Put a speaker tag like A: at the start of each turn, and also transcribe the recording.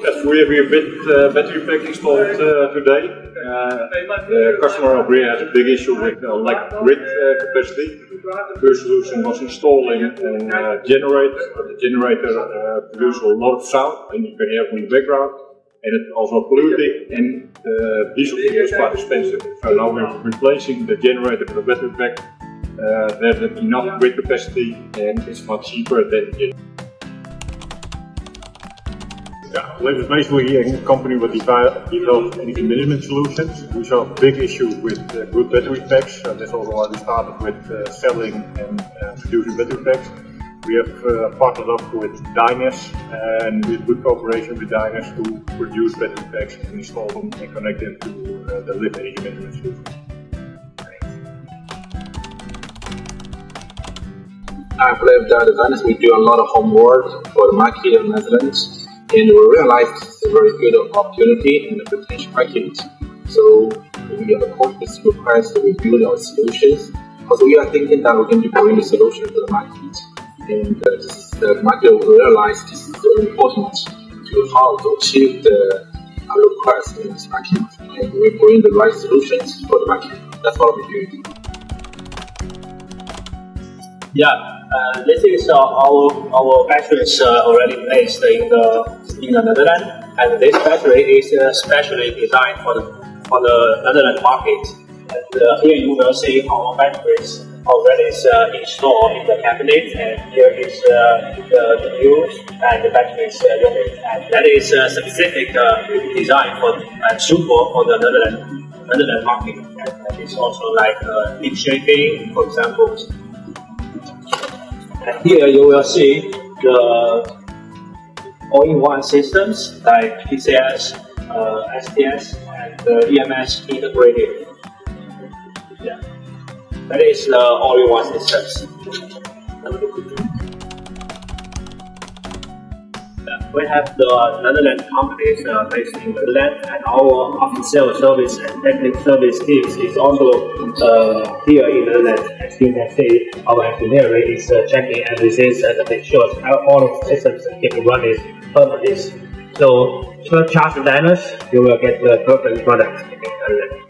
A: Yes, we have a battery pack installed today. The customer over here has a big issue with lack of grid capacity. The first solution was installing a generator, but the generator produces a lot of sound, and you can hear it in the background, and it's also polluting, and diesel fuel is quite expensive. So now we're replacing the generator with a battery pack. There's enough grid capacity, and it's much cheaper than the Liv is basically a company that develops energy management solutions. We saw a big issue with good battery packs, so that's also why we started with selling and producing battery packs. We have partnered up with Dyness, and we have good cooperation with Dyness to produce battery packs and install them and connect them to the Liv energy management solution.
B: I believe that at Dyness we do a lot of homework for the market in the Netherlands. And we realized it's a very good opportunity and a potential market. So we are approached this request to review our solutions. Also, we are thinking that we're going to bring a solution to the market. And the market will realize this is very important to how to achieve our request in this market. And we bring the right solutions for the market. That's what we're doing.
C: Yeah. This is our battery is already placed in the Netherlands, and this battery is specially designed for the Netherlands market. And here you will see our batteries already is installed in the cabinet, and here is the news and the batteries unit, and that is specific design for and suitable for the Netherlands market. And it's also like heat shaping, for example. And here you will see the all-in-one systems like PCS, STS, and EMS integrated. Yeah, that is the all-in-one systems. We have the Netherlands companies based in the Netherlands, and our after-sales service and technical service teams is also here in the Netherlands. As you can see, our engineering is checking everything and make sure all of the systems keep running permanently. So, trust Dyness, you will get the perfect product in the Netherlands.